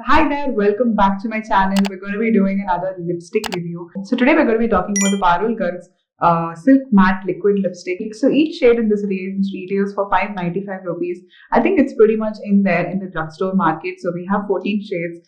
Hi there, welcome back to my channel. We're going to be doing another lipstick review. So today we're going to be talking about the PARUL GARG's Silk Matte Liquid Lipstick. So each shade in this range retails for 595 rupees. I think it's pretty much in there in the drugstore market. So we have 14 shades.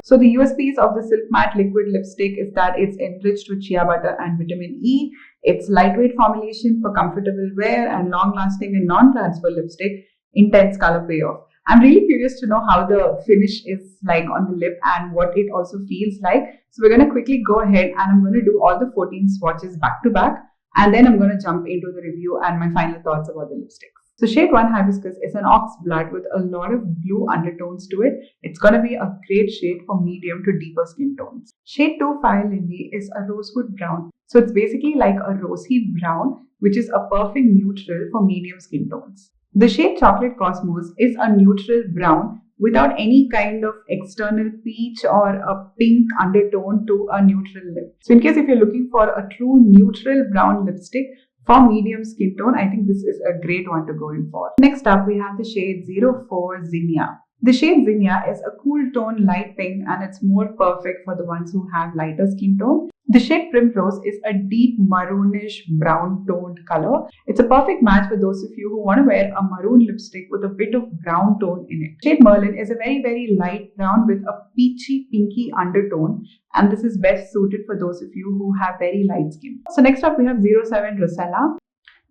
So the USPs of the Silk Matte Liquid Lipstick is that it's enriched with shea butter and vitamin E. It's lightweight formulation for comfortable wear and long-lasting and non-transfer lipstick. Intense color payoff. I'm really curious to know how the finish is like on the lip and what it also feels like. So we're going to quickly go ahead and I'm going to do all the 14 swatches back to back. And then I'm going to jump into the review and my final thoughts about the lipsticks. So shade 1 Hibiscus is an ox blood with a lot of blue undertones to it. It's going to be a great shade for medium to deeper skin tones. Shade 2 Fire Lily is a rosewood brown. So it's basically like a rosy brown, which is a perfect neutral for medium skin tones. The shade Chocolate Cosmos is a neutral brown without any kind of external peach or a pink undertone to a neutral lip. So in case if you're looking for a true neutral brown lipstick, for medium skin tone, I think this is a great one to go in for. Next up, we have the shade 04 Zinnia. The shade Zinnia is a cool tone light pink and it's more perfect for the ones who have lighter skin tone. The shade Primrose is a deep maroonish brown toned color. It's a perfect match for those of you who want to wear a maroon lipstick with a bit of brown tone in it. Shade Merlin is a very light brown with a peachy pinky undertone, and this is best suited for those of you who have very light skin. So next up we have 07 Rosella.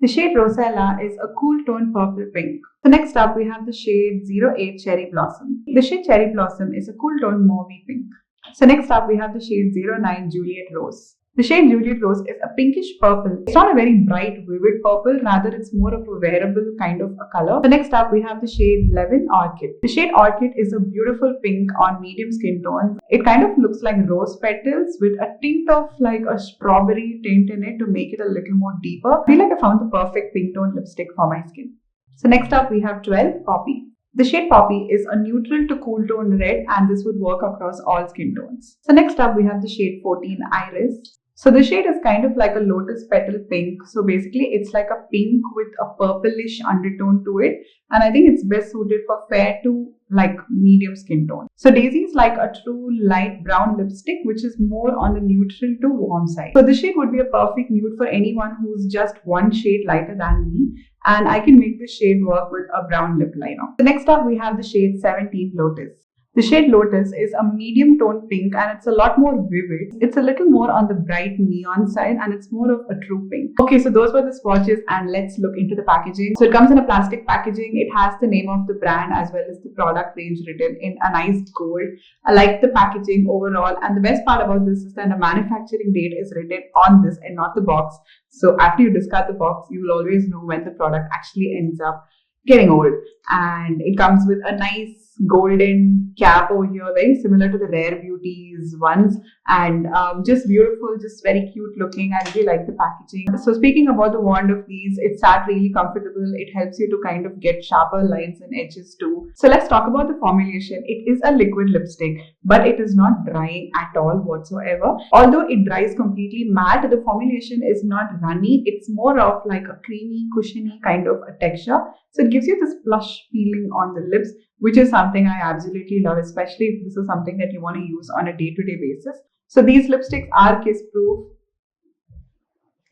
The shade Rosella is a cool tone purple pink. So next up we have the shade 08 Cherry Blossom. The shade Cherry Blossom is a cool tone mauvey pink. So next up we have the shade 09 Juliet Rose. The shade Juliet Rose is a pinkish purple. It's not a very bright vivid purple, rather it's more of a wearable kind of a color. So next up we have the shade 11 Orchid. The shade Orchid is a beautiful pink on medium skin tones. It kind of looks like rose petals with a tint of like a strawberry tint in it to make it a little more deeper. I feel like I found the perfect pink tone lipstick for my skin. So next up we have 12 Poppy. The shade Poppy is a neutral to cool tone red and this would work across all skin tones. So next up we have the shade 14 Iris. So the shade is kind of like a lotus petal pink. So basically it's like a pink with a purplish undertone to it. And I think it's best suited for fair to like medium skin tone. So Daisy is like a true light brown lipstick which is more on the neutral to warm side. So this shade would be a perfect nude for anyone who's just one shade lighter than me. And I can make this shade work with a brown lip liner. So next up we have the shade 17 Lotus. The shade Lotus is a medium tone pink and it's a lot more vivid. It's a little more on the bright neon side and it's more of a true pink. Okay, so those were the swatches and let's look into the packaging. So it comes in a plastic packaging. It has the name of the brand as well as the product range written in a nice gold. I like the packaging overall, and the best part about this is that the manufacturing date is written on this and not the box. So after you discard the box, you will always know when the product actually ends up getting old. And it comes with a nice golden cap over here, very similar to the Rare Beauties ones, and just beautiful, just very cute looking. I really like the packaging. So speaking about the wand of these, it's really comfortable. It helps you to kind of get sharper lines and edges too. So let's talk about the formulation. It is a liquid lipstick, but it is not drying at all whatsoever. Although it dries completely matte, the formulation is not runny. It's more of like a creamy, cushiony kind of a texture. So it gives you this plush feeling on the lips, which is something I absolutely love, especially if this is something that you want to use on a day-to-day basis. So these lipsticks are kiss-proof.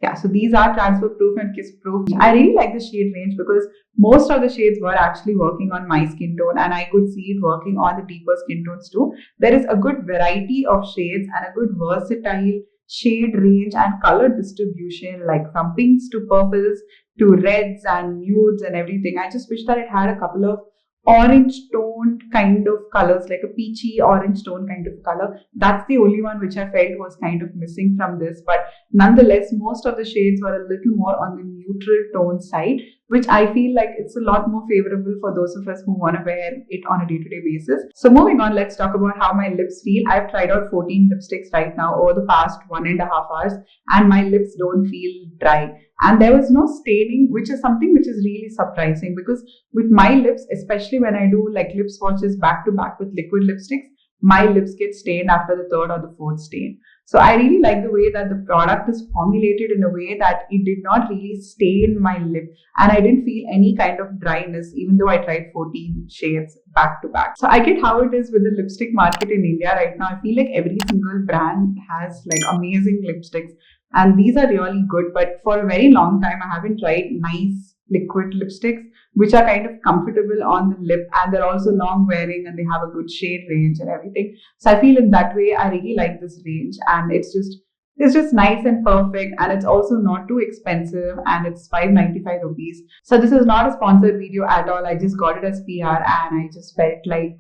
Yeah, so these are transfer-proof and kiss-proof. I really like the shade range because most of the shades were actually working on my skin tone and I could see it working on the deeper skin tones too. There is a good variety of shades and a good versatile shade range and color distribution, like from pinks to purples to reds and nudes and everything. I just wish that it had a couple of orange toned kind of colors, like a peachy orange tone kind of color. That's the only one which I felt was kind of missing from this, but nonetheless most of the shades were a little more on the neutral tone side, which I feel like it's a lot more favorable for those of us who want to wear it on a day-to-day basis. So moving on, let's talk about how my lips feel. I've tried out 14 lipsticks right now over the past 1.5 hours and my lips don't feel dry. And there was no staining, which is something which is really surprising because with my lips, especially when I do like lip swatches back to back with liquid lipsticks, my lips get stained after the third or the fourth stain. So I really like the way that the product is formulated in a way that it did not really stain my lip, and I didn't feel any kind of dryness even though I tried 14 shades back to back. So I get how it is with the lipstick market in India right now. I feel like every single brand has like amazing lipsticks, and these are really good, but for a very long time I haven't tried nice liquid lipsticks which are kind of comfortable on the lip, and they're also long wearing and they have a good shade range and everything. So I feel in that way I really like this range, and it's just nice and perfect, and it's also not too expensive, and it's 595 rupees. So this is not a sponsored video at all. I just got it as PR, and I just felt like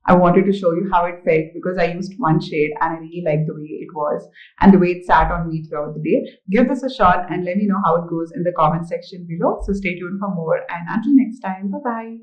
I wanted to show you how it felt because I used one shade and I really liked the way it was and the way it sat on me throughout the day. Give this a shot and let me know how it goes in the comment section below. So stay tuned for more, and until next time, bye bye.